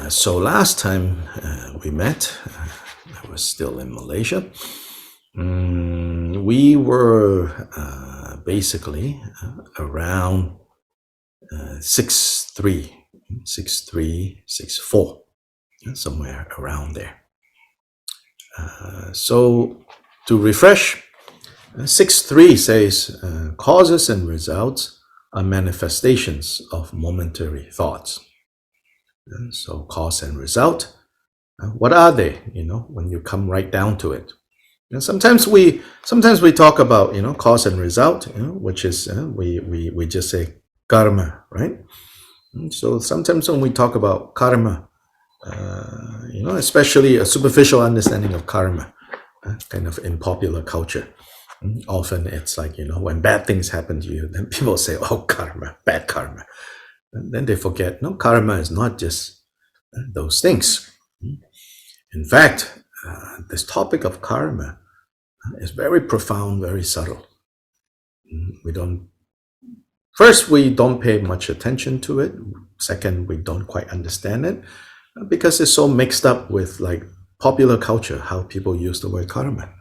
So last time we met, I was still in Malaysia. We were basically around 6'3", 6'4", somewhere around there. So to refresh, 6'3" says causes and results are manifestations of momentary thoughts. So cause and result, what are they? When you come right down to it. Sometimes we talk about cause and result, which is we just say karma, right? So sometimes when we talk about karma, especially a superficial understanding of karma, kind of in popular culture, often it's like when bad things happen to you, then people say, "Oh, karma, bad karma." And then they forget, no, karma is not just those things. In fact, this topic of karma is very profound, very subtle. We don't pay much attention to it. Second, we don't quite understand it because it's so mixed up with like popular culture, how people use the word karma.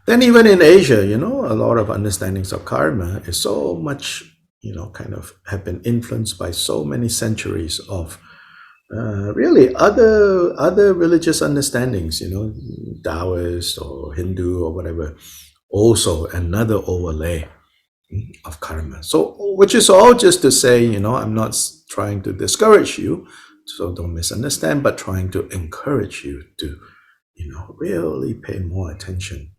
Then even in Asia, a lot of understandings of karma is so much, kind of have been influenced by so many centuries of really other religious understandings, Taoist or Hindu or whatever, also another overlay of karma. So, which is all just to say, I'm not trying to discourage you, so don't misunderstand, but trying to encourage you to, really pay more attention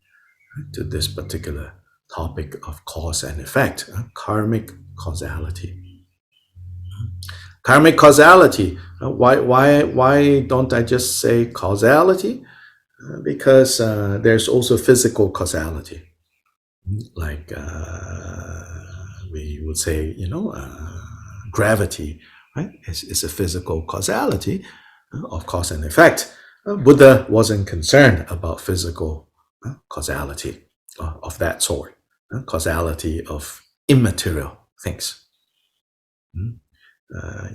to this particular topic of cause and effect, karmic causality. Karmic causality. Why don't I just say causality? Because there's also physical causality, like we would say, gravity, right? Is a physical causality of cause and effect. Buddha wasn't concerned about physical causality of that sort, causality of immaterial things.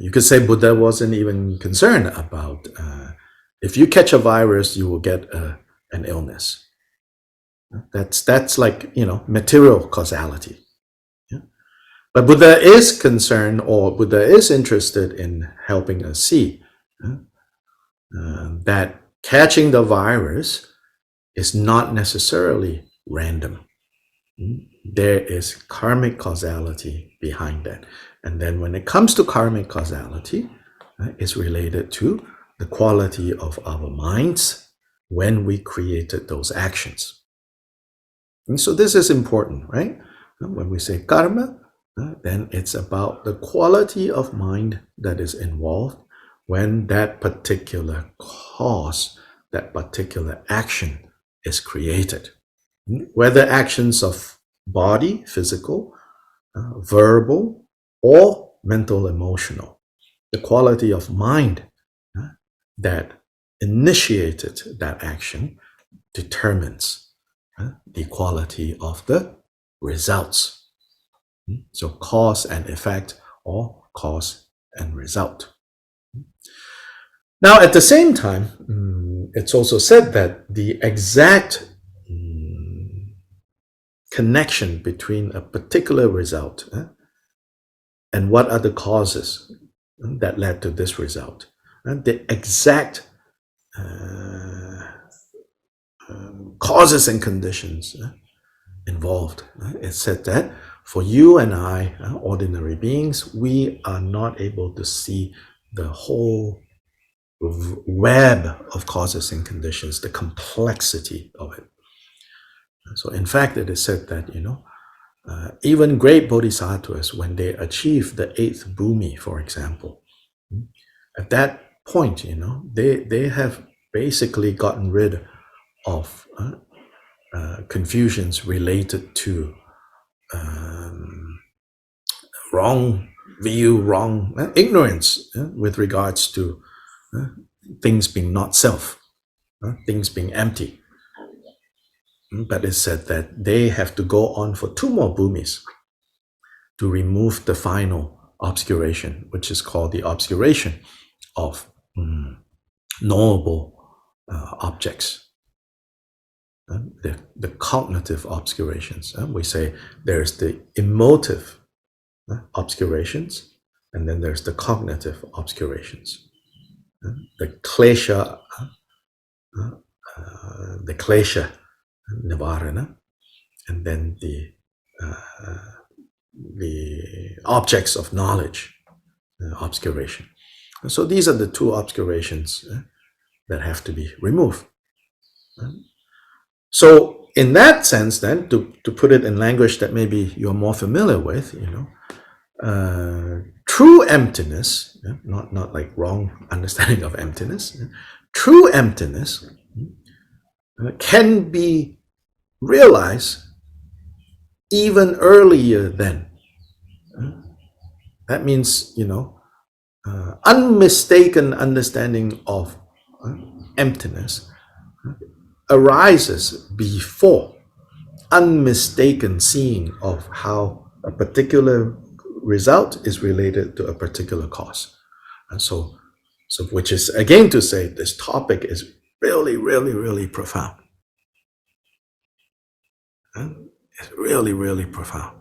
You could say Buddha wasn't even concerned about if you catch a virus, you will get an illness. That's like material causality. Yeah? But Buddha is concerned, or Buddha is interested in helping us see that catching the virus is not necessarily random. There is karmic causality behind that. And then when it comes to karmic causality, it's related to the quality of our minds when we created those actions. And so this is important, right? When we say karma, then it's about the quality of mind that is involved when that particular cause, that particular action is created. Whether actions of body, physical, verbal, or mental, emotional, the quality of mind that initiated that action determines the quality of the results. So cause and effect, or cause and result. Now, at the same time, it's also said that the exact connection between a particular result and what are the causes that led to this result, the exact causes and conditions involved. It's said that for you and I, ordinary beings, we are not able to see the whole web of causes and conditions, the complexity of it. So in fact, it is said that, even great bodhisattvas, when they achieve the 8th bhumi, for example, at that point, they have basically gotten rid of confusions related to wrong view, wrong ignorance with regards to things being not self, things being empty. But it's said that they have to go on for 2 more bhumis to remove the final obscuration, which is called the obscuration of knowable objects. The cognitive obscurations. We say there's the emotive obscurations, and then there's the cognitive obscurations. The klesha, nivarana, and then the objects of knowledge, obscuration. So these are the two obscurations that have to be removed. So in that sense, then, to put it in language that maybe you're more familiar with, true emptiness, not like wrong understanding of emptiness, true emptiness can be realized even earlier than. That means, unmistaken understanding of emptiness arises before unmistaken seeing of how a particular result is related to a particular cause. And so which is again to say this topic is really, really, really profound. It's really, really profound.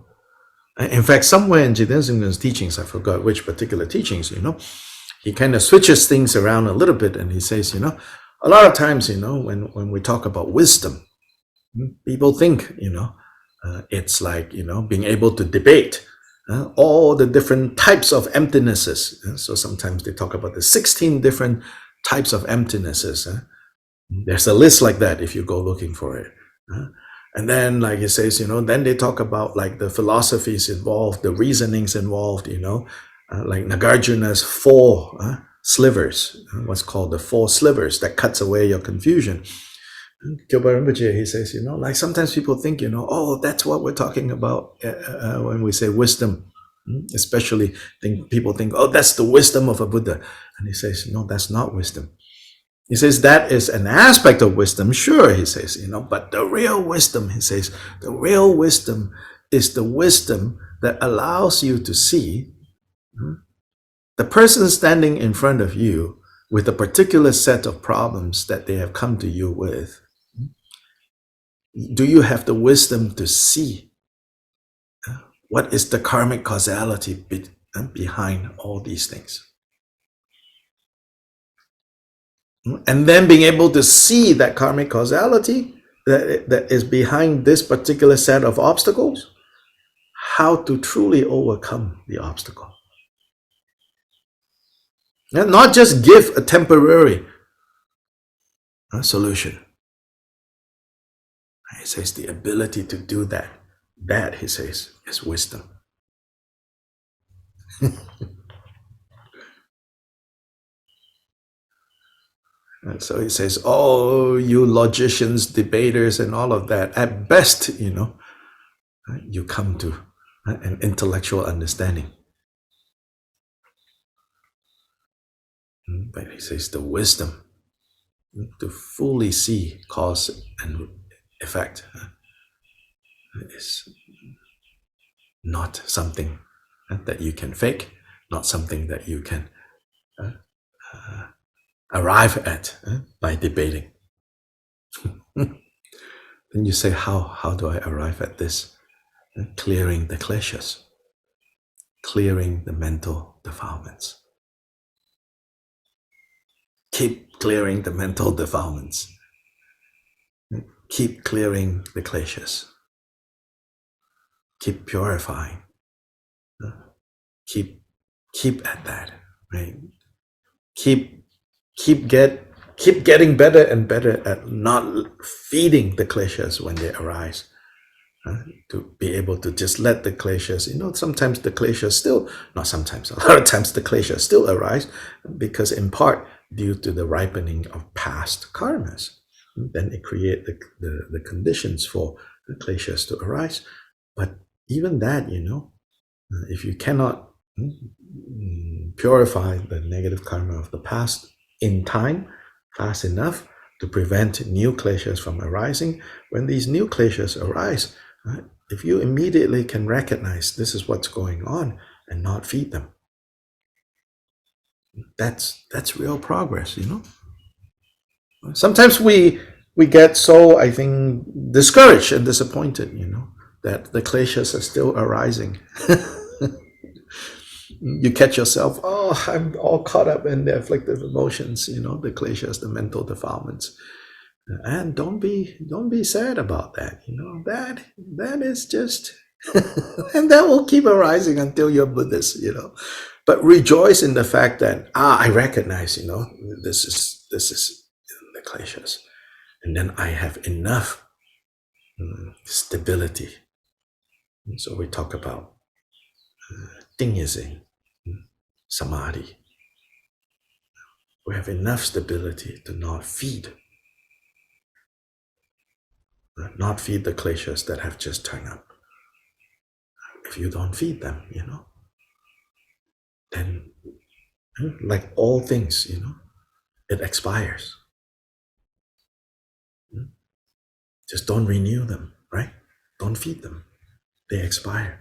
In fact, somewhere in Jigten Sumgon's teachings, I forgot which particular teachings, he kind of switches things around a little bit, and he says, a lot of times, when we talk about wisdom, people think, it's like, being able to debate all the different types of emptinesses. So sometimes they talk about the 16 different types of emptinesses. There's a list like that if you go looking for it. And then, like he says, then they talk about like the philosophies involved, the reasonings involved, like Nagarjuna's 4 slivers, what's called the 4 slivers that cuts away your confusion. Kyobpa Rinpoche, he says, like sometimes people think, oh, that's what we're talking about when we say wisdom. Especially people think, oh, that's the wisdom of a Buddha. And he says, no, that's not wisdom. He says that is an aspect of wisdom, sure, he says, but the real wisdom, he says, the real wisdom is the wisdom that allows you to see the person standing in front of you with a particular set of problems that they have come to you with. Do you have the wisdom to see what is the karmic causality behind all these things? And then being able to see that karmic causality that is behind this particular set of obstacles, how to truly overcome the obstacle. And not just give a temporary solution. He says the ability to do that, he says, is wisdom. And so he says, oh, you logicians, debaters, and all of that, at best, you come to an intellectual understanding. But he says the wisdom to fully see cause and effect is not something that you can fake, not something that you can arrive at by debating. Then you say, how do I arrive at this? Clearing the kleshas, clearing the mental defilements. Keep clearing the mental defilements. Keep clearing the kleshas. Keep purifying. Keep at that, right? Keep getting better and better at not feeding the kleshas when they arise. To be able to just let the kleshas, sometimes the kleshas still, not sometimes, a lot of times the kleshas still arise because in part due to the ripening of past karmas. Then it creates the conditions for the kleshas to arise. But even that, if you cannot purify the negative karma of the past in time, fast enough to prevent new kleshas from arising, when these new kleshas arise, if you immediately can recognize this is what's going on and not feed them, That's real progress, you know. Sometimes we get so, I think, discouraged and disappointed, you know, that the kleshas are still arising. You catch yourself, oh, I'm all caught up in the afflictive emotions, you know, the kleshas, the mental defilements. And don't be sad about that, you know. That is just and that will keep arising until you're Buddhist, you know. But rejoice in the fact that I recognize, you know, this is the kleshas. And then I have enough stability. And so we talk about tingizing, samadhi. We have enough stability to not feed the kleshas that have just turned up. If you don't feed them, you know, then like all things, you know, it expires. Just don't renew them, right? Don't feed them. They expire.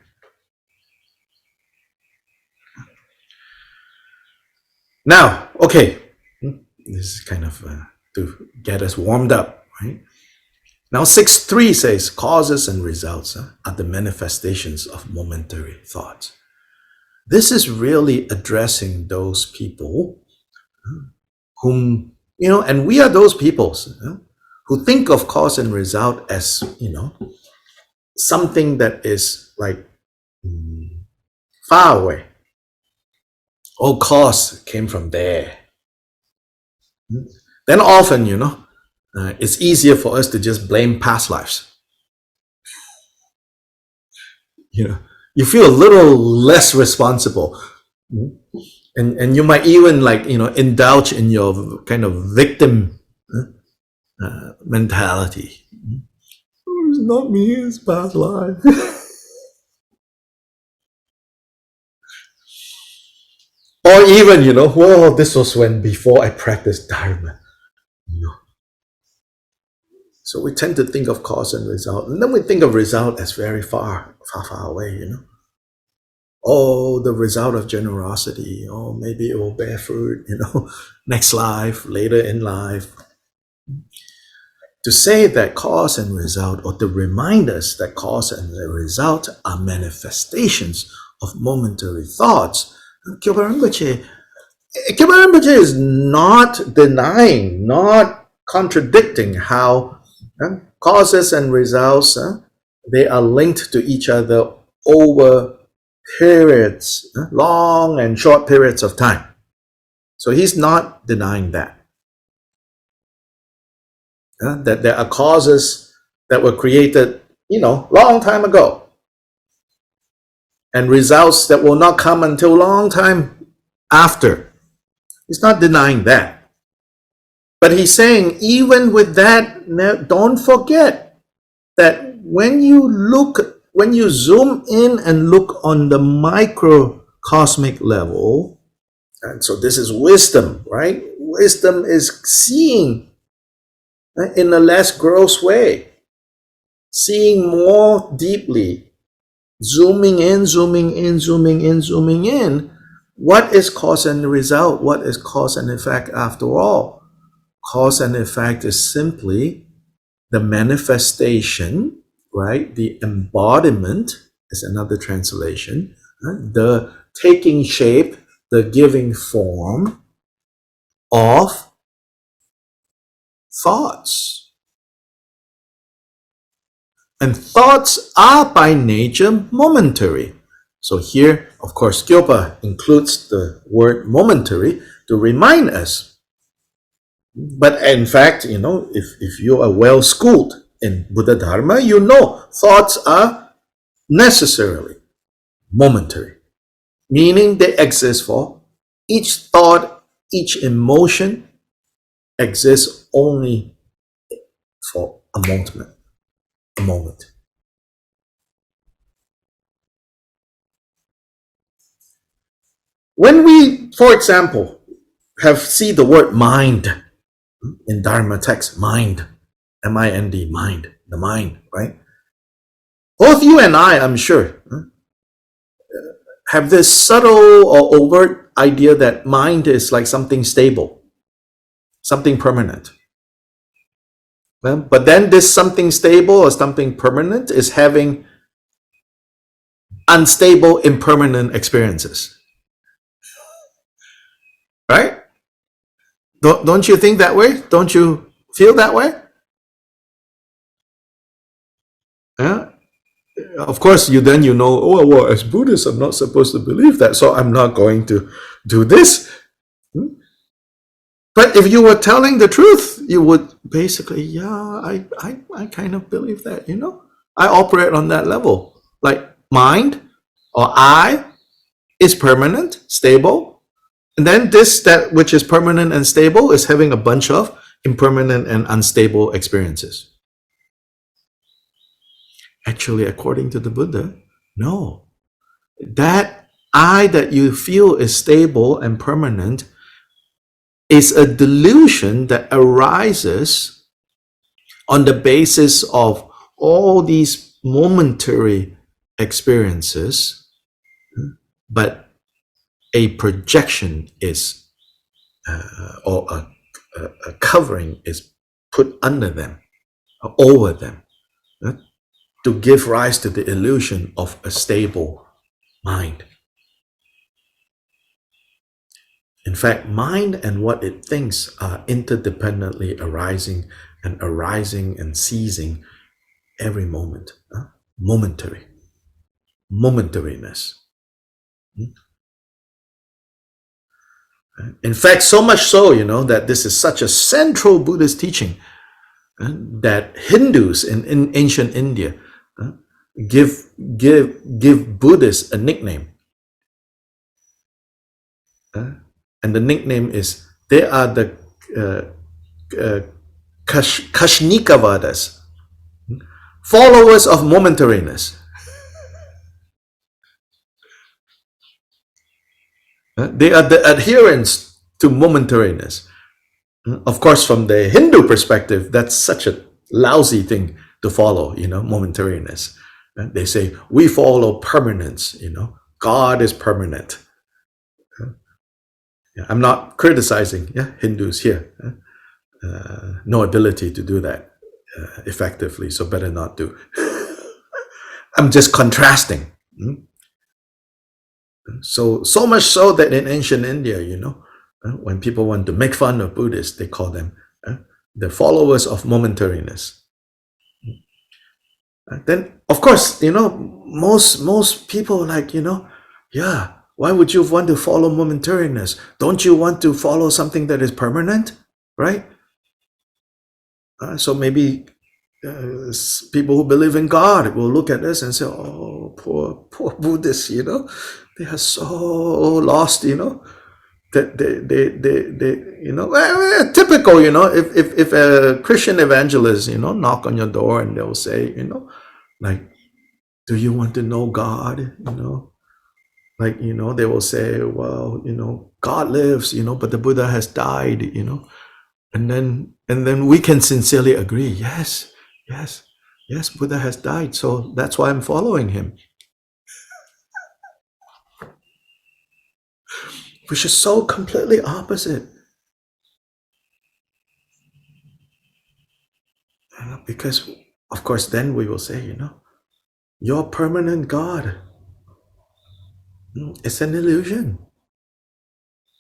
Now, okay, this is kind of to get us warmed up, right? Now 6.3 says, causes and results are the manifestations of momentary thoughts. This is really addressing those people whom, you know, and we are those people who think of cause and result as, you know, something that is like far away. Oh, cause came from there. Then often, you know, it's easier for us to just blame past lives. You know, you feel a little less responsible. And you might even, like, you know, indulge in your kind of victim mentality. It's not me, it's past life. Or even, you know, well, this was when before I practiced Dharma. You know. So we tend to think of cause and result, and then we think of result as very far away, you know. Oh, the result of generosity. Oh, maybe it will bear fruit, you know, next life, later in life. To say that cause and result, or to remind us that cause and the result are manifestations of momentary thoughts, Kyobpa Rinpoche is not denying, not contradicting how causes and results, they are linked to each other over periods, long and short periods of time. So he's not denying that. That there are causes that were created, you know, long time ago, and results that will not come until long time after. He's not denying that. But he's saying, even with that, don't forget that when you zoom in and look on the microcosmic level, and so this is wisdom, right? Wisdom is seeing in a less gross way, seeing more deeply, zooming in, what is cause and result? What is cause and effect after all? Cause and effect is simply the manifestation, right? The embodiment is another translation, the taking shape, the giving form of thoughts. And thoughts are by nature momentary. So here, of course, Kyobpa includes the word momentary to remind us. But in fact, you know, if you are well schooled in Buddha Dharma, you know thoughts are necessarily momentary, meaning they exist for each thought, each emotion exists only for a moment. When we, for example, see the word mind in Dharma text, mind, M-I-N-D, mind, the mind, right? Both you and I, I'm sure, have this subtle or overt idea that mind is like something stable, something permanent. Well, but then this something stable or something permanent is having unstable, impermanent experiences. Right? Don't you think that way? Don't you feel that way? Yeah. Of course, you know, oh, well, as Buddhist, I'm not supposed to believe that, so I'm not going to do this. But if you were telling the truth, you would basically, yeah, I kind of believe that, you know. I operate on that level. Like mind or I is permanent, stable. And then that which is permanent and stable is having a bunch of impermanent and unstable experiences. Actually, according to the Buddha, no. That I that you feel is stable and permanent is a delusion that arises on the basis of all these momentary experiences, but a projection is, or a covering is put under them, over them, to give rise to the illusion of a stable mind. In fact, mind and what it thinks are interdependently arising and ceasing every moment. Momentariness. In fact, so much so, you know, that this is such a central Buddhist teaching that Hindus in ancient India give Buddhists a nickname. And the nickname is, they are the Kashnikavadas, followers of momentariness. They are the adherents to momentariness. Of course, from the Hindu perspective, that's such a lousy thing to follow, you know, momentariness. They say, we follow permanence, you know, God is permanent. I'm not criticizing Hindus here. No ability to do that effectively, so better not do. I'm just contrasting. So much so that in ancient India, you know, when people want to make fun of Buddhists, they call them the followers of momentariness. Then, of course, you know, most people like, you know, yeah, why would you want to follow momentariness? Don't you want to follow something that is permanent, right? So maybe people who believe in God will look at this and say, oh, poor Buddhists, you know, they are so lost, you know, that they you know, typical, you know, if a Christian evangelist, you know, knock on your door and they'll say, you know, like, do you want to know God? You know, like, you know, they will say, well, you know, God lives, you know, but the Buddha has died, you know, and then we can sincerely agree, yes, Buddha has died, so that's why I'm following him. Which is so completely opposite. Because, of course, then we will say, you know, your permanent God, it's an illusion.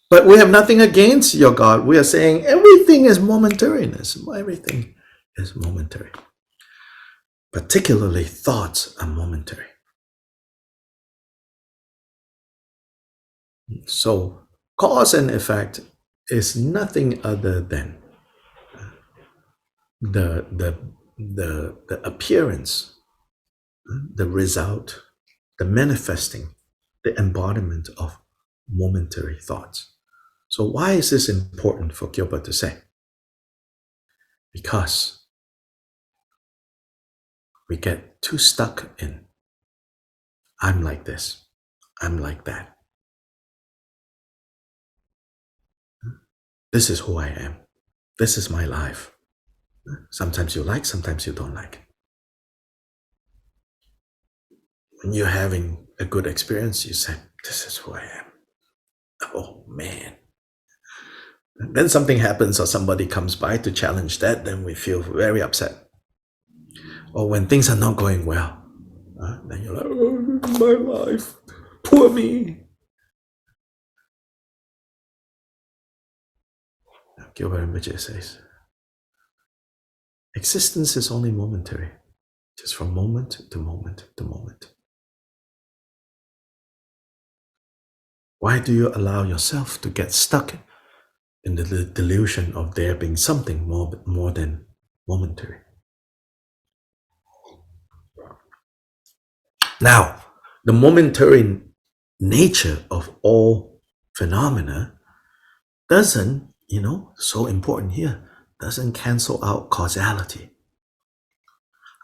But we have nothing against your God. We are saying everything is momentariness. Everything is momentary. Particularly thoughts are momentary. So cause and effect is nothing other than the appearance, the result, the manifesting, the embodiment of momentary thoughts. So why is this important for Kyobpa to say? Because we get too stuck in, I'm like this, I'm like that. This is who I am. This is my life. Sometimes you like, sometimes you don't like. When you're having a good experience, you say, this is who I am. Oh man. And then something happens or somebody comes by to challenge that, then we feel very upset. Or when things are not going well, then you're like, oh, my life, poor me. Kyobpa Rinpoche says, existence is only momentary, just from moment to moment to moment. Why do you allow yourself to get stuck in the delusion of there being something more than momentary? Now, the momentary nature of all phenomena doesn't, so important here, doesn't cancel out causality.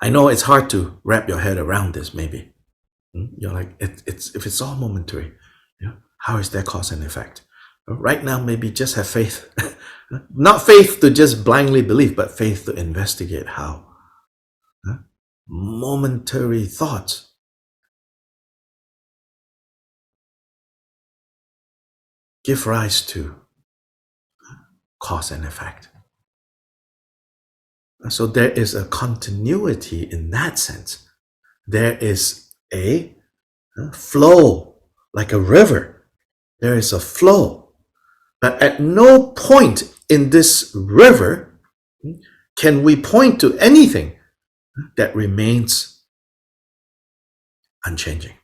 I know it's hard to wrap your head around this, maybe. You're like, if it's all momentary, how is there cause and effect? Right now, maybe just have faith. Not faith to just blindly believe, but faith to investigate how. Momentary thoughts give rise to cause and effect. So there is a continuity in that sense. There is a flow, like a river. There is a flow. But at no point in this river can we point to anything that remains unchanging.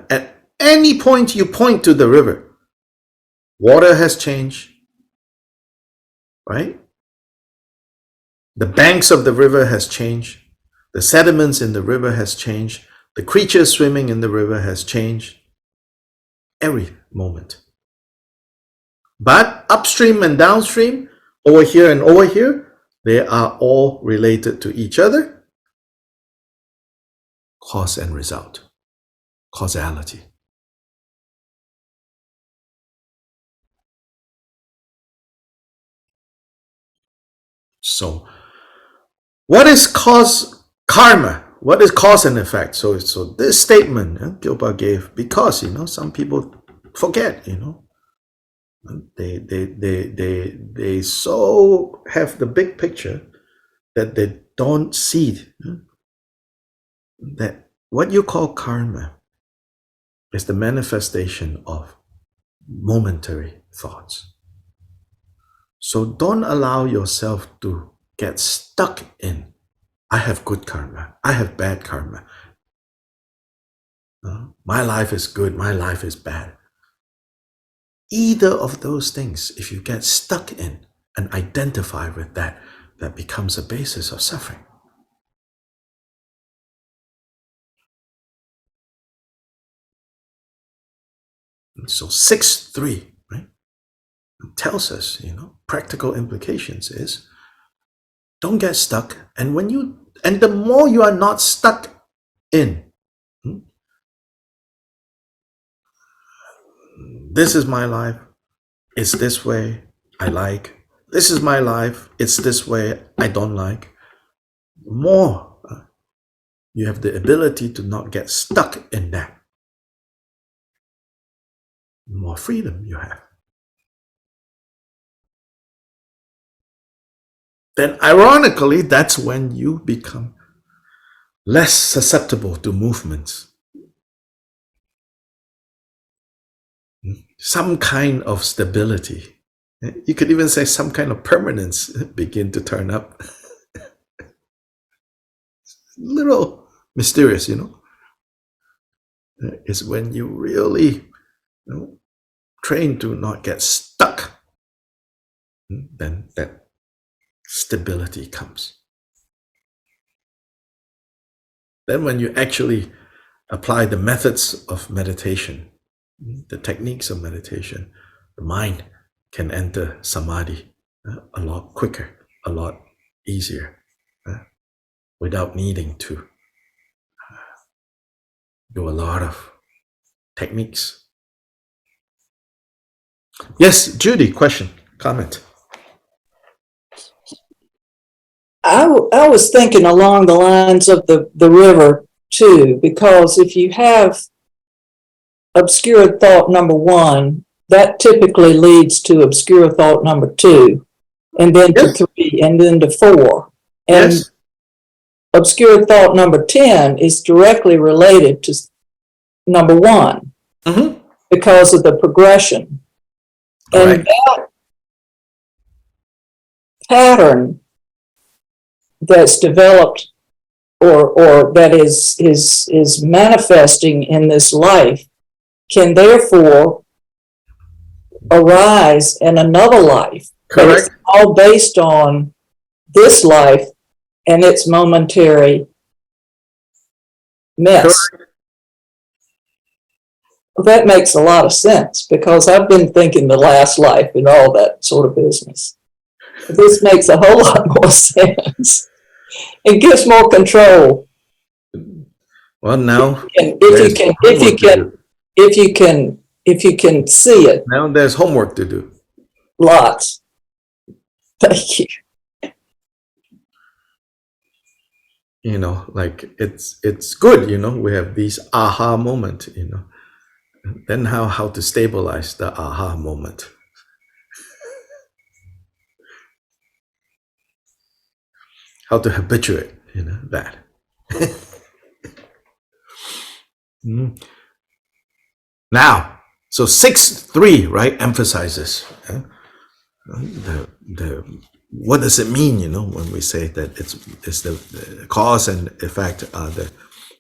At any point you point to the river, water has changed, right? The banks of the river has changed. The sediments in the river has changed. The creatures swimming in the river has changed. Every moment. But upstream and downstream, over here and over here, they are all related to each other. Cause and result. Causality. So, what is karma? What is cause and effect? So this statement Kyobpa gave because some people forget. They so have the big picture that they don't see that what you call karma is the manifestation of momentary thoughts. So don't allow yourself to get stuck in, I have good karma, I have bad karma. My life is good, my life is bad. Either of those things, if you get stuck in and identify with that, that becomes a basis of suffering. And so 6.3, right, tells us, practical implications is don't get stuck. And the more you are not stuck in, this is my life, it's this way, I like. This is my life, it's this way, I don't like. More, you have the ability to not get stuck in that. More freedom you have. Then ironically, that's when you become less susceptible to movements. Some kind of stability. You could even say some kind of permanence begin to turn up. Little mysterious, It's when you really train to not get stuck, then that stability comes. Then when you actually apply the methods of meditation, the techniques of meditation, the mind can enter samadhi a lot quicker, a lot easier, without needing to do a lot of techniques. Yes, Judy, question, comment. I was thinking along the lines of the river too, because if you have obscure thought number 1, that typically leads to obscure thought number 2, and then to 3, and then to 4. And obscure thought number 10 is directly related to number 1 because of the progression. And that pattern that's developed or that is manifesting in this life can therefore arise in another life. Correct. It's all based on this life and its momentary mess. Correct. Well, that makes a lot of sense because I've been thinking the last life and all that sort of business. This makes a whole lot more sense. It gives more control. Well, now if you can see it. Now there's homework to do. Lots. Thank you. You know, like it's good, you know, we have these aha moment, you know. Then how to stabilize the aha moment. How to habituate, you know, that. Now, so 6.3, right, emphasizes what does it mean, you know, when we say that it's the cause and effect are the,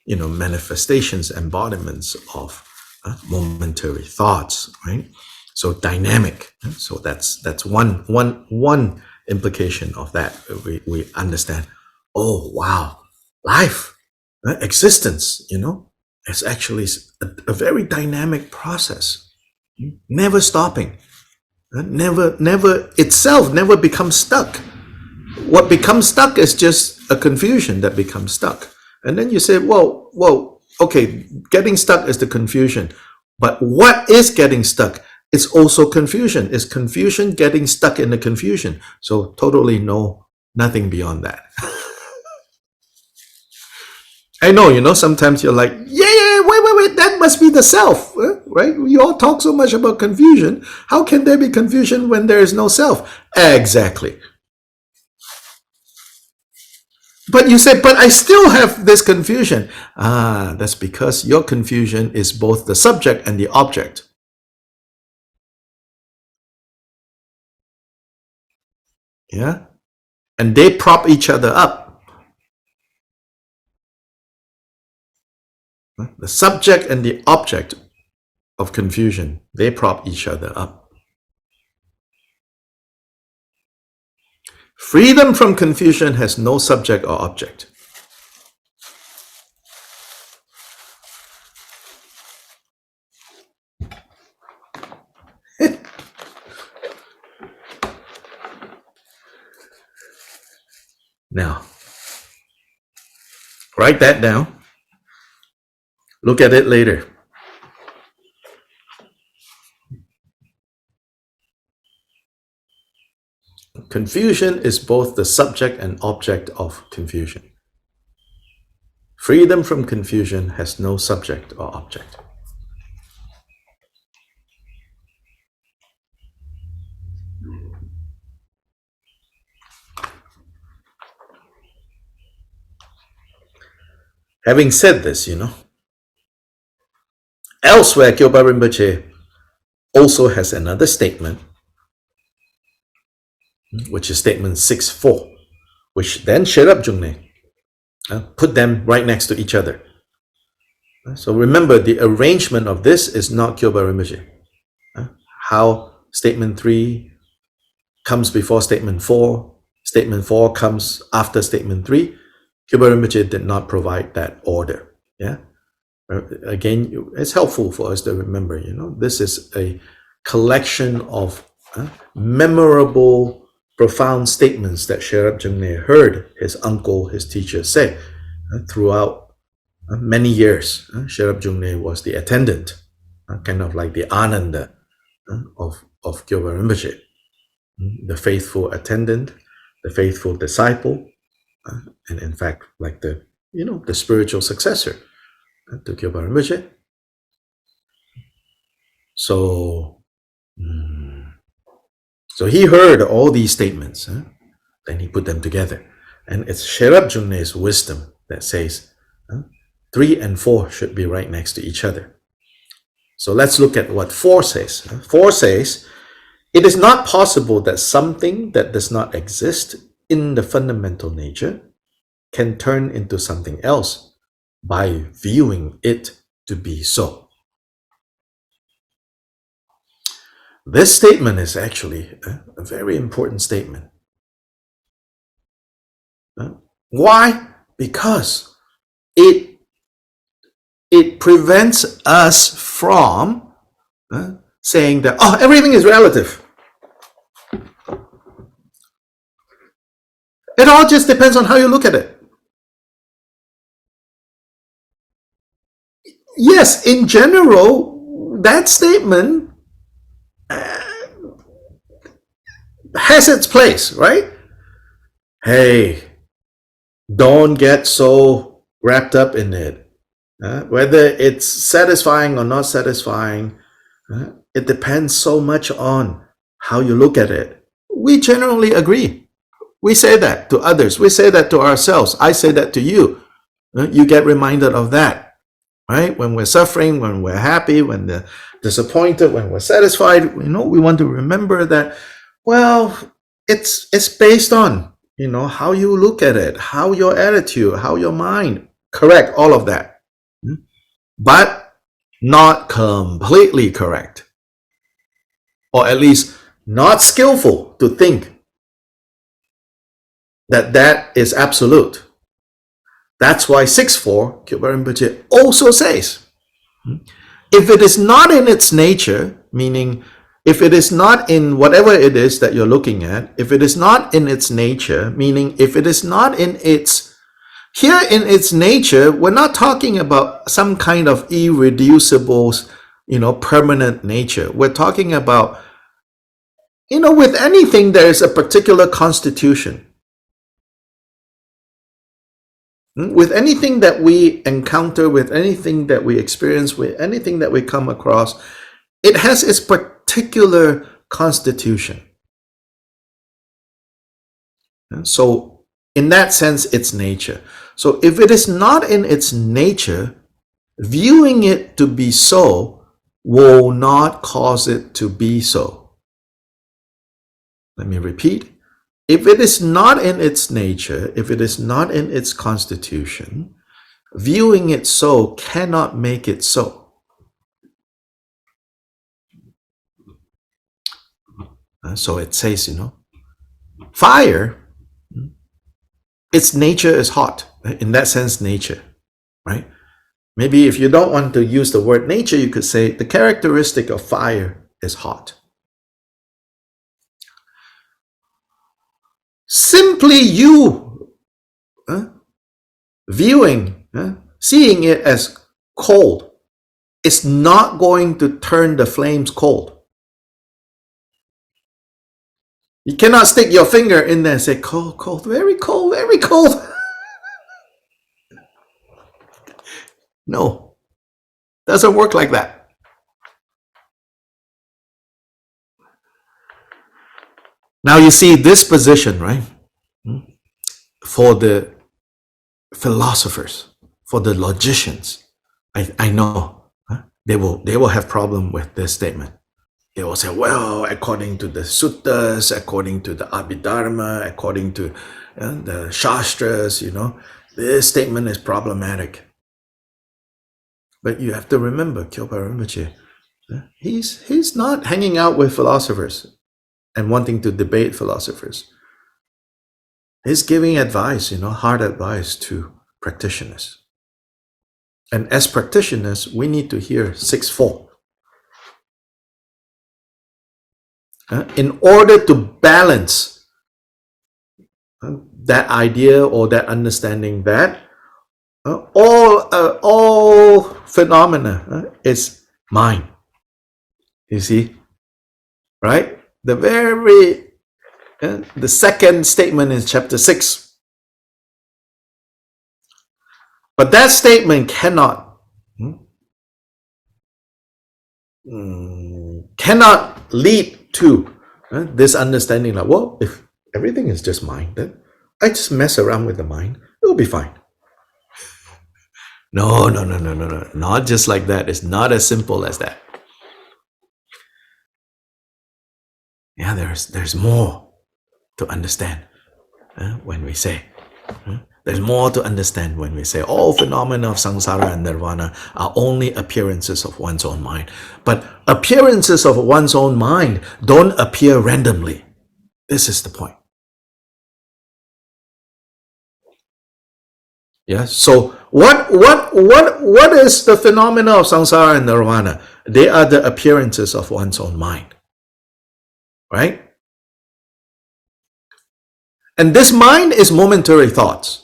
you know, manifestations, embodiments of momentary thoughts, right? So dynamic. So that's one implication of that. We understand. Oh wow, life, existence, you know, it's actually a very dynamic process, never stopping. Never itself never becomes stuck. What becomes stuck is just a confusion that becomes stuck. And then you say, whoa, okay, getting stuck is the confusion. But what is getting stuck? It's also confusion. It's confusion getting stuck in the confusion. So totally nothing beyond that. I know, you know, sometimes you're like, yeah, wait, that must be the self, right? You all talk so much about confusion. How can there be confusion when there is no self? Exactly. But you say, but I still have this confusion. That's because your confusion is both the subject and the object. Yeah? And they prop each other up. The subject and the object of confusion, they prop each other up. Freedom from confusion has no subject or object. Now, write that down. Look at it later. Confusion is both the subject and object of confusion. Freedom from confusion has no subject or object. Having said this, you know, elsewhere Kyobpa Rinpoche also has another statement, which is statement 6.4, which then Sherab Jungne put them right next to each other. So remember, the arrangement of this is not Kyobpa Rinpoche. How statement 3 comes before statement 4 comes after statement 3. Kyobpa Rinpoche did not provide that order. Yeah. Again, it's helpful for us to remember, you know, this is a collection of memorable, profound statements that Sherab Jungne heard his uncle, his teacher say throughout many years. Sherab Jungne was the attendant, kind of like the Ananda of Kyobpa Rinpoche, the faithful attendant, the faithful disciple, and in fact, like the spiritual successor to Kyobpa Rinpoche. So, so he heard all these statements, then he put them together. And it's Sherab Junne's wisdom that says 3 and 4 should be right next to each other. So let's look at what 4 says. 4 says, it is not possible that something that does not exist in the fundamental nature can turn into something else by viewing it to be so. This statement is actually a very important statement. Why? Because it prevents us from saying that, oh, everything is relative. It all just depends on how you look at it. Yes, in general, that statement has its place, right? Hey, don't get so wrapped up in it. Whether it's satisfying or not satisfying, it depends so much on how you look at it. We generally agree. We say that to others. We say that to ourselves. I say that to you. You get reminded of that, right? When we're suffering, when we're happy, when we're disappointed, when we're satisfied, we want to remember that, well, it's based on, how you look at it, how your attitude, how your mind, correct, all of that. But not completely correct. Or at least not skillful to think that is absolute. That's why 6.4, Kyobpa Rinpoche also says, if it is not in its nature, meaning if it is not in whatever it is that you're looking at, if it is not in its nature, meaning if it is not in its, here in its nature, we're not talking about some kind of irreducible, permanent nature. We're talking about, with anything, there is a particular constitution. With anything that we encounter, with anything that we experience, with anything that we come across, it has its particular constitution. So in that sense, it's nature. So if it is not in its nature, viewing it to be so will not cause it to be so. Let me repeat. If it is not in its nature, if it is not in its constitution, viewing it so cannot make it so. So it says, fire, its nature is hot. In that sense, nature, right? Maybe if you don't want to use the word nature, you could say the characteristic of fire is hot. Simply you seeing it as cold is not going to turn the flames cold. You cannot stick your finger in there and say, cold, cold, very cold, very cold. No, doesn't work like that. Now you see this position, right? For the philosophers, for the logicians, I know they will have problem with this statement. They will say, well, according to the suttas, according to the Abhidharma, according to the Shastras, this statement is problematic. But you have to remember, Kyobpa Rinpoche, he's not hanging out with philosophers and wanting to debate philosophers. He's giving advice, hard advice to practitioners. And as practitioners, we need to hear 6.4. In order to balance that idea or that understanding that all phenomena is mind. You see, right? The second statement in chapter 6. But that statement cannot cannot lead to this understanding like, well, if everything is just mind, then I just mess around with the mind, it will be fine. No, not just like that. It's not as simple as that. Yeah, there's more to understand when we say. There's more to understand when we say all phenomena of samsara and nirvana are only appearances of one's own mind. But appearances of one's own mind don't appear randomly. This is the point. Yeah. So what is the phenomena of samsara and nirvana? They are the appearances of one's own mind. Right? And this mind is momentary thoughts.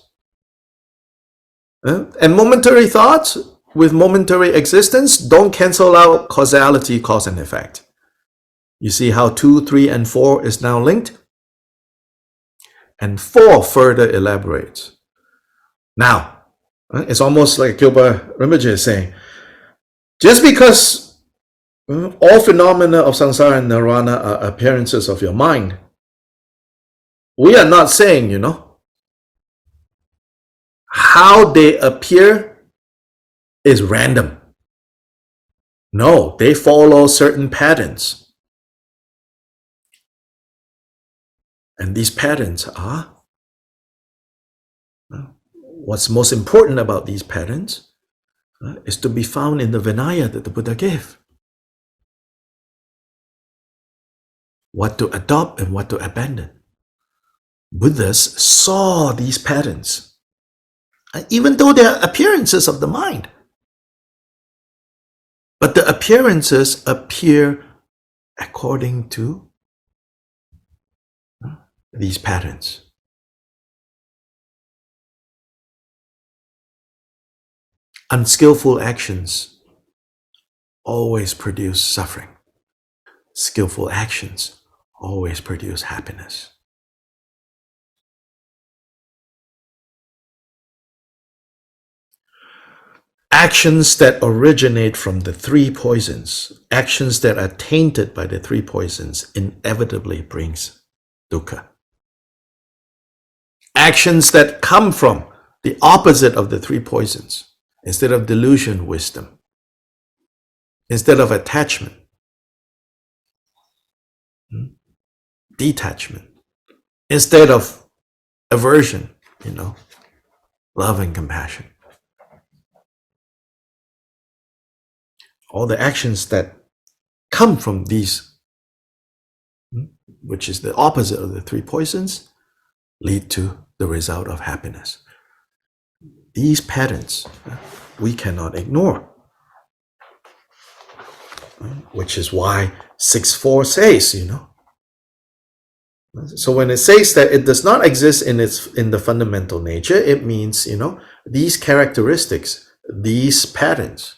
And momentary thoughts with momentary existence don't cancel out causality, cause and effect. You see how 2, 3, and 4 is now linked? And 4 further elaborates. Now, it's almost like Kyobpa Rinpoche is saying, just because all phenomena of samsara and nirvana are appearances of your mind, we are not saying, how they appear is random. No, they follow certain patterns. And these patterns are, what's most important about these patterns is to be found in the Vinaya that the Buddha gave. What to adopt and what to abandon. Buddhas saw these patterns, even though they are appearances of the mind. But the appearances appear according to these patterns. Unskillful actions always produce suffering. Skillful actions always produce happiness. Actions that originate from the 3 poisons, actions that are tainted by the 3 poisons, inevitably brings dukkha. Actions that come from the opposite of the 3 poisons, instead of delusion, wisdom, instead of attachment, detachment, instead of aversion, love and compassion. All the actions that come from these, which is the opposite of the 3 poisons, lead to the result of happiness. These patterns we cannot ignore, which is why 6.4 says, So when it says that it does not exist in the fundamental nature, it means, these characteristics, these patterns.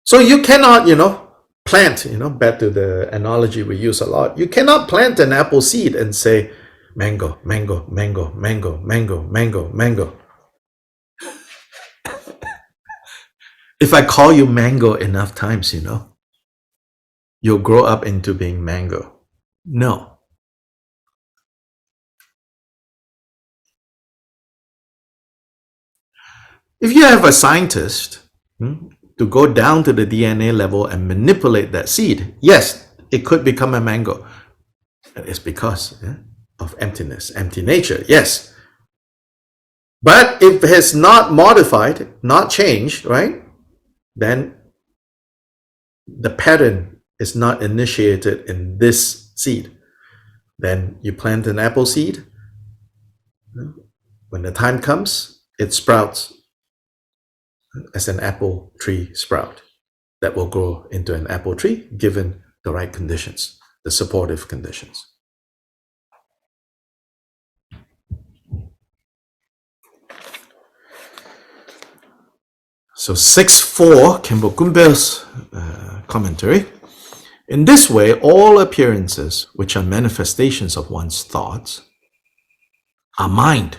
So you cannot, plant, back to the analogy we use a lot, you cannot plant an apple seed and say, mango, mango, mango, mango, mango, mango, mango. If I call you mango enough times, you'll grow up into being mango. No. If you have a scientist to go down to the DNA level and manipulate that seed, yes, it could become a mango. It's because of emptiness, empty nature, yes. But if it's not modified, not changed, right, then the pattern is not initiated in this seed. Then you plant an apple seed. When the time comes, it sprouts as an apple tree sprout that will grow into an apple tree given the right conditions, the supportive conditions. So 6.4, Khenpo Kunpal's commentary. In this way, all appearances, which are manifestations of one's thoughts, are mind.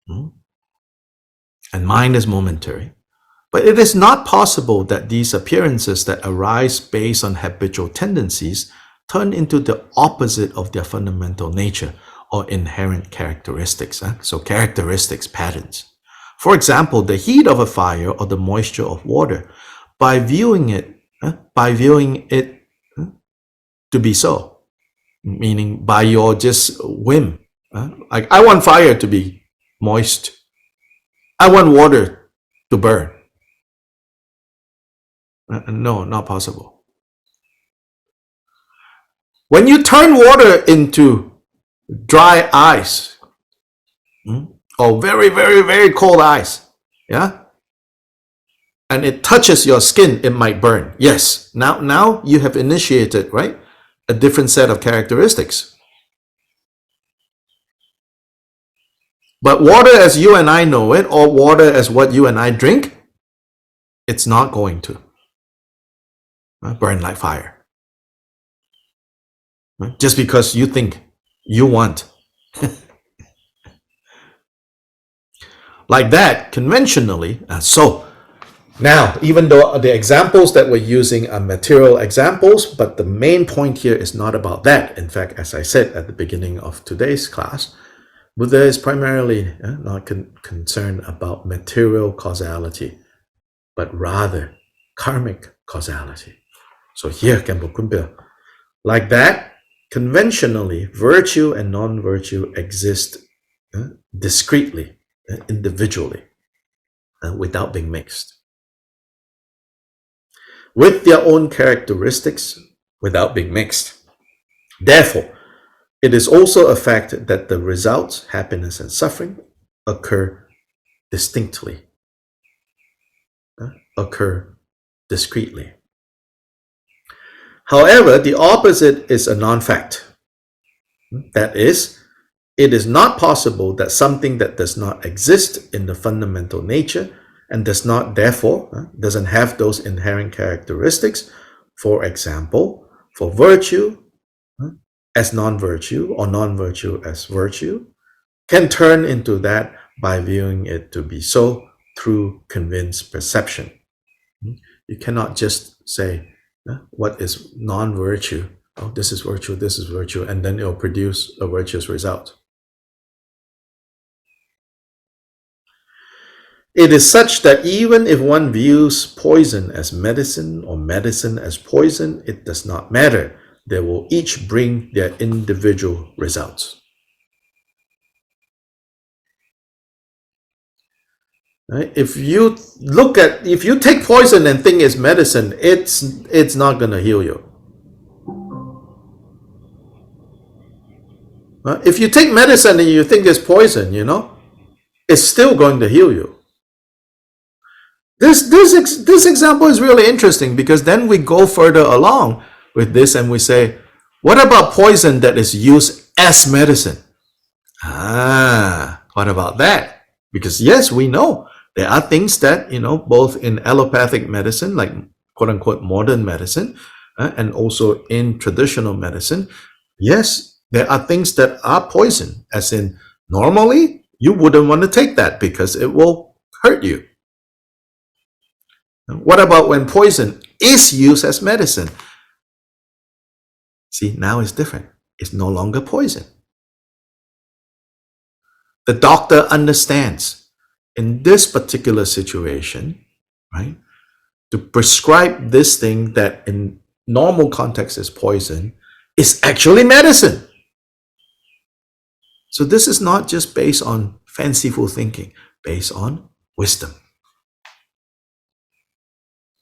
And mind is momentary. But it is not possible that these appearances that arise based on habitual tendencies turn into the opposite of their fundamental nature or inherent characteristics. So characteristics, patterns. For example, the heat of a fire or the moisture of water, by viewing it to be so, meaning by your just whim. Like, I want fire to be moist. I want water to burn. No, not possible. When you turn water into dry ice, or very, very, very cold ice, yeah, and it touches your skin, it might burn. Yes, now you have initiated, right, a different set of characteristics. But water as you and I know it, or water as what you and I drink, it's not going to burn like fire. Just because you think you want. Like that, conventionally. So now, even though the examples that we're using are material examples, but the main point here is not about that. In fact, as I said at the beginning of today's class, Buddha is primarily not concerned about material causality, but rather karmic causality. So here, Khenpo Kunpal, like that, conventionally, virtue and non-virtue exist discretely, individually, without being mixed, with their own characteristics, without being mixed. Therefore, it is also a fact that the results, happiness and suffering, occur distinctly, occur discretely. However, the opposite is a non-fact. That is, it is not possible that something that does not exist in the fundamental nature and does not, therefore, doesn't have those inherent characteristics, for example, for virtue as non-virtue or non-virtue as virtue, can turn into that by viewing it to be so through convinced perception. You cannot just say, what is non-virtue? Oh, this is virtue, and then it'll produce a virtuous result. It is such that even if one views poison as medicine or medicine as poison, it does not matter. They will each bring their individual results. Right? If you take poison and think it's medicine, it's not going to heal you. If you take medicine and you think it's poison, it's still going to heal you. This example is really interesting, because then we go further along with this and we say, what about poison that is used as medicine? What about that? Because yes, we know there are things that, both in allopathic medicine, like quote unquote modern medicine, and also in traditional medicine, yes, there are things that are poison, as in normally you wouldn't want to take that because it will hurt you. What about when poison is used as medicine? See, now it's different. It's no longer poison. The doctor understands in this particular situation, right, to prescribe this thing that in normal context is poison is actually medicine. So this is not just based on fanciful thinking, based on wisdom,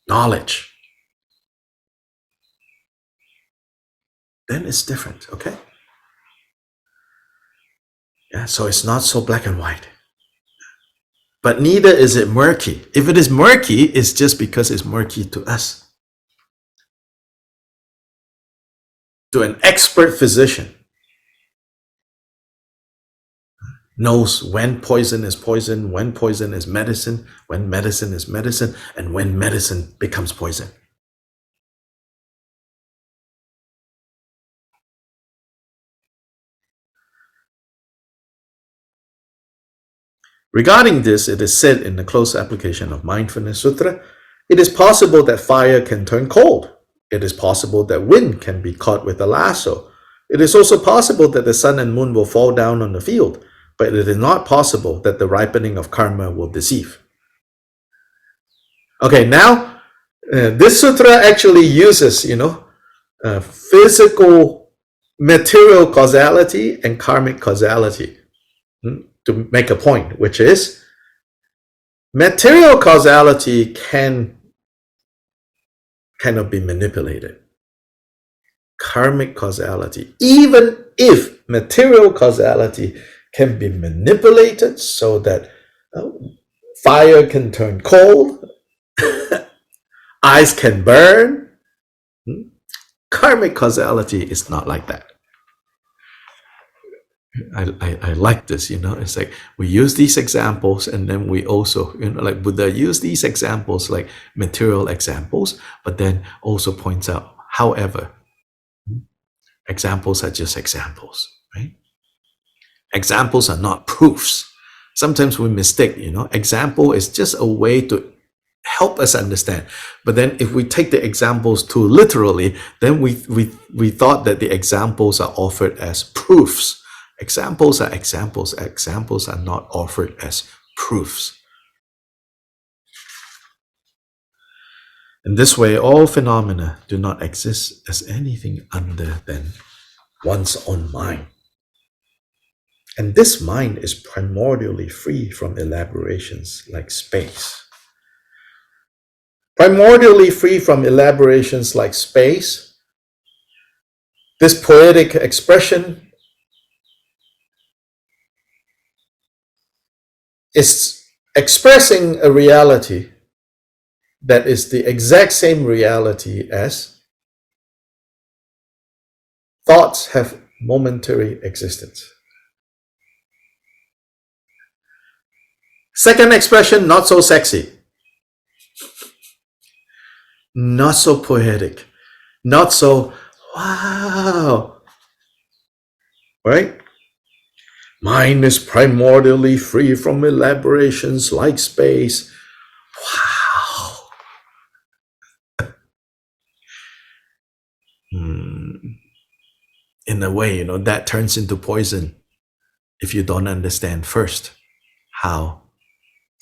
knowledge. Then it's different, okay? Yeah, so it's not so black and white. But neither is it murky. If it is murky, it's just because it's murky to us. To an expert physician, knows when poison is poison, when poison is medicine, when medicine is medicine, and when medicine becomes poison. Regarding this, it is said in the close application of Mindfulness Sutra, it is possible that fire can turn cold. It is possible that wind can be caught with a lasso. It is also possible that the sun and moon will fall down on the field, but it is not possible that the ripening of karma will deceive. Okay, now this sutra actually uses, physical, material causality and karmic causality to make a point, which is material causality cannot be manipulated. Karmic causality, even if material causality can be manipulated so that fire can turn cold, ice can burn, karmic causality is not like that. I like this, it's like we use these examples, and then we also, like Buddha used these examples like material examples, but then also points out, however, examples are just examples, right? Examples are not proofs. Sometimes we mistake, example is just a way to help us understand. But then if we take the examples too literally, then we thought that the examples are offered as proofs. Examples are examples. Examples are not offered as proofs. In this way, all phenomena do not exist as anything other than one's own mind. And this mind is primordially free from elaborations like space. Primordially free from elaborations like space, this poetic expression is expressing a reality that is the exact same reality as thoughts have momentary existence. Second expression, not so sexy, not so poetic, not so wow, right? Mind is primordially free from elaborations like space. Wow. In a way, that turns into poison if you don't understand first how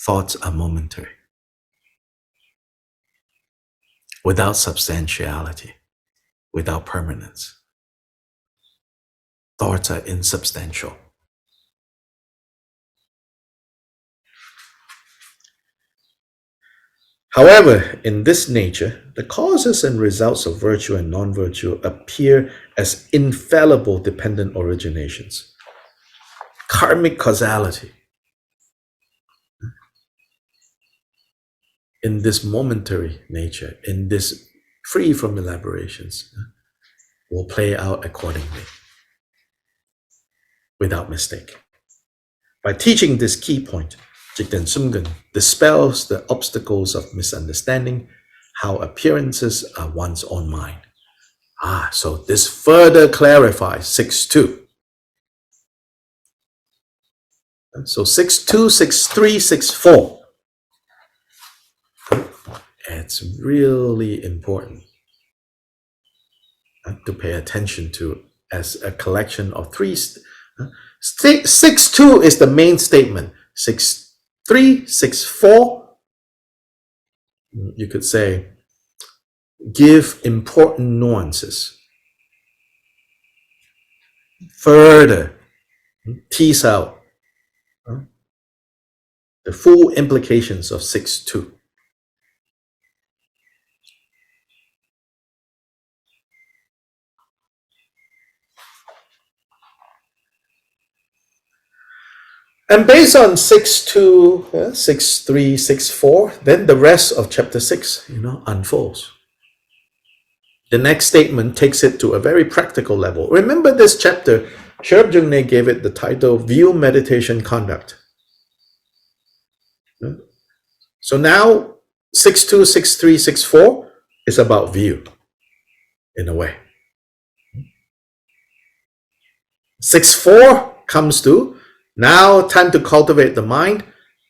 thoughts are momentary, without substantiality, without permanence. Thoughts are insubstantial. However, in this nature, the causes and results of virtue and non-virtue appear as infallible dependent originations. Karmic causality in this momentary nature, in this free from elaborations, will play out accordingly, without mistake. By teaching this key point, Jigten Sumgon dispels the obstacles of misunderstanding how appearances are one's own mind. So this further clarifies 6.2. So 6.2, 6.3, 6.4. It's really important to pay attention to as a collection of three. 6.2 is the main statement. 6.3, 6.4, you could say, give important nuances. Further, tease out the full implications of 6.2. And based on 6.2, 6.3, 6.4, then the rest of chapter 6, unfolds. The next statement takes it to a very practical level. Remember this chapter, Sherab Jungne gave it the title, View Meditation Conduct. So now 6.2, 6.3, 6.4 is about view, in a way. 6.4 comes to, now time to cultivate the mind.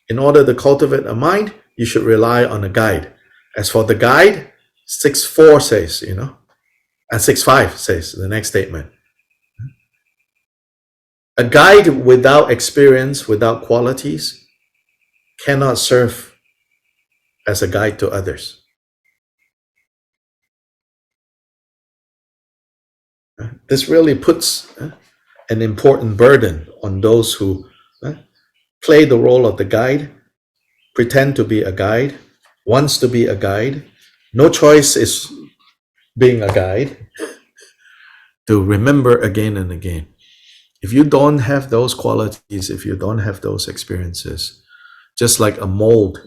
In order to cultivate a mind, you should rely on a guide. As for the guide, 6.4 says, and 6.5 says, the next statement. A guide without experience, without qualities, cannot serve as a guide to others. This really puts an important burden on those who play the role of the guide, pretend to be a guide, wants to be a guide. No choice is being a guide, to remember again and again. If you don't have those qualities, if you don't have those experiences, just like a mold,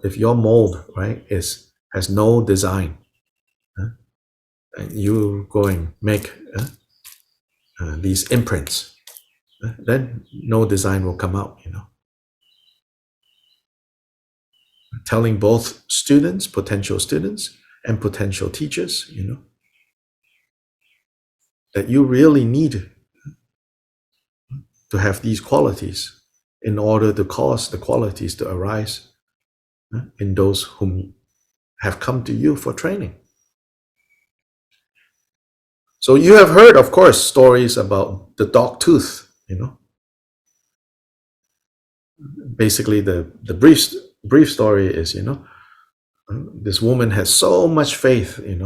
if your mold, right, has no design, and you go and make these imprints, then no design will come out, Telling both students, potential students, and potential teachers, that you really need to have these qualities in order to cause the qualities to arise in those whom have come to you for training. So you have heard, of course, stories about the dog tooth, Basically, the brief story is, this woman has so much faith, in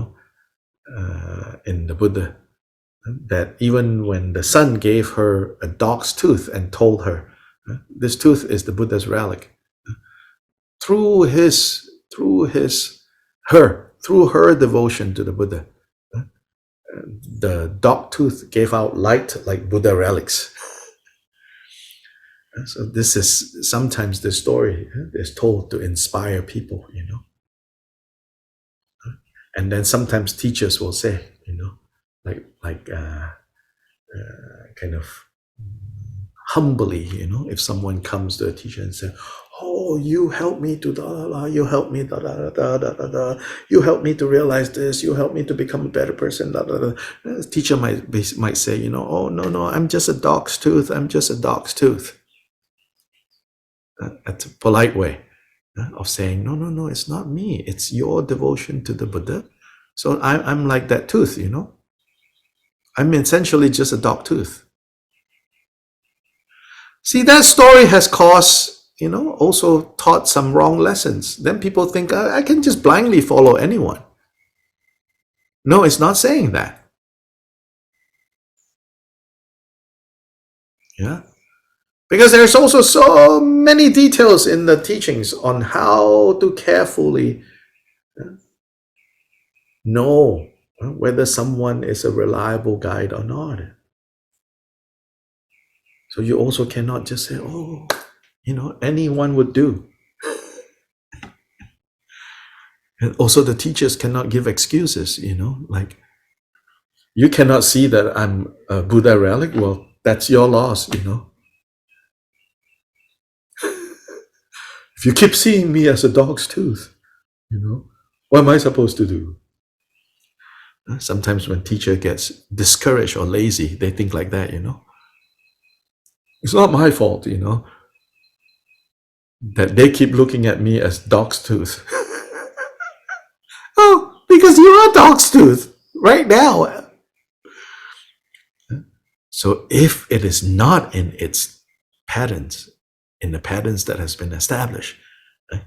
the Buddha, that even when the son gave her a dog's tooth and told her, this tooth is the Buddha's relic, through her devotion to the Buddha, the dog tooth gave out light like Buddha relics. So this is sometimes the story is told to inspire people, And then sometimes teachers will say, kind of humbly, if someone comes to a teacher and says, "Oh, you helped me to da da da, you helped me da da da da da da, you helped me to realize this, you helped me to become a better person." Da da da. The teacher might say, "Oh no, I'm just a dog's tooth. I'm just a dog's tooth." That's a polite way of saying, no, it's not me. It's your devotion to the Buddha. So I'm like that tooth, I'm essentially just a dog tooth. See, that story has caused, also taught some wrong lessons. Then people think, I can just blindly follow anyone. No, it's not saying that. Yeah. Because there's also so many details in the teachings on how to carefully know whether someone is a reliable guide or not. So you also cannot just say, "Oh, anyone would do." And also the teachers cannot give excuses, like, you cannot see that I'm a Buddha relic. Well, that's your loss, If you keep seeing me as a dog's tooth, what am I supposed to do? Sometimes when teacher gets discouraged or lazy, they think like that, It's not my fault, that they keep looking at me as dog's tooth. Oh, because you are dog's tooth right now. So if it is not in its patterns, in the patterns that has been established, right?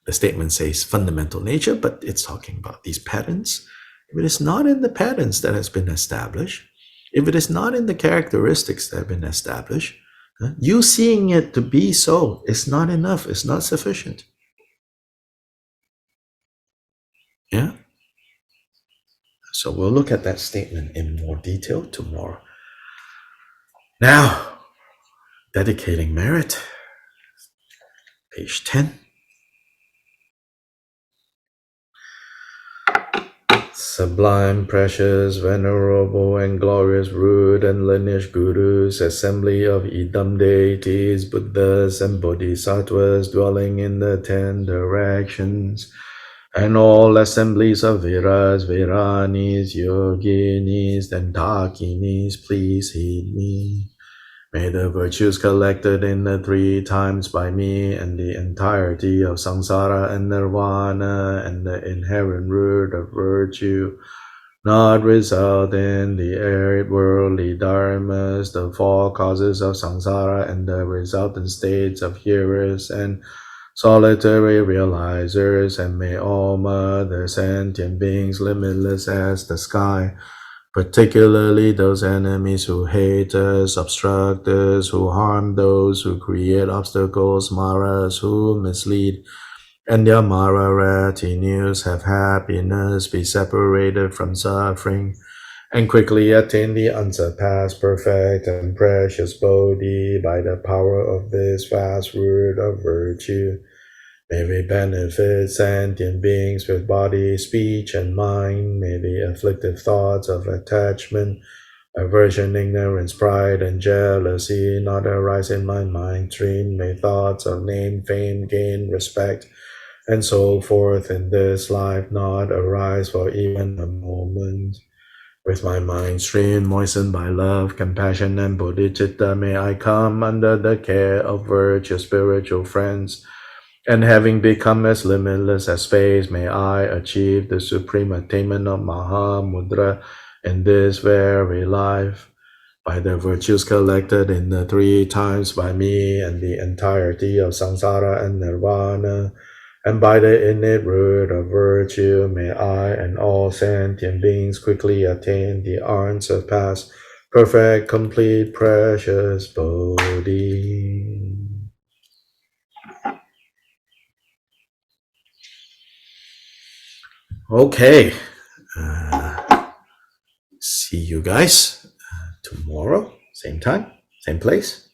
The statement says fundamental nature, but it's talking about these patterns. If it is not in the patterns that has been established, if it is not in the characteristics that have been established, you seeing it to be so is not enough, it's not sufficient. Yeah? So we'll look at that statement in more detail tomorrow. Now, dedicating merit, page 10. Sublime, precious, venerable, and glorious root and lineage gurus, assembly of Idam deities, Buddhas, and Bodhisattvas dwelling in the 10 directions, and all assemblies of Viras, Viranis, Yoginis, and Dakinis, please heed me. May the virtues collected in the 3 times by me and the entirety of samsara and nirvana and the inherent root of virtue not result in the arid worldly dharmas, the 4 causes of samsara and the resultant states of hearers and solitary realizers, and may all mother sentient beings limitless as the sky, particularly those enemies who hate us, obstruct us, who harm those, who create obstacles, maras, who mislead, and their Mara retinues have happiness, be separated from suffering, and quickly attain the unsurpassed, perfect, and precious Bodhi by the power of this vast root of virtue. May we benefit sentient beings with body, speech, and mind. May the afflictive thoughts of attachment, aversion, ignorance, pride, and jealousy not arise in my mind stream. May thoughts of name, fame, gain, respect, and so forth in this life not arise for even a moment. With my mind stream moistened by love, compassion, and bodhicitta, may I come under the care of virtuous spiritual friends, and having become as limitless as space, may I achieve the supreme attainment of Mahamudra in this very life. By the virtues collected in the 3 times by me and the entirety of samsara and nirvana, and by the innate root of virtue, may I and all sentient beings quickly attain the unsurpassed, perfect, complete, precious Bodhi. Okay. See you guys tomorrow, same time, same place.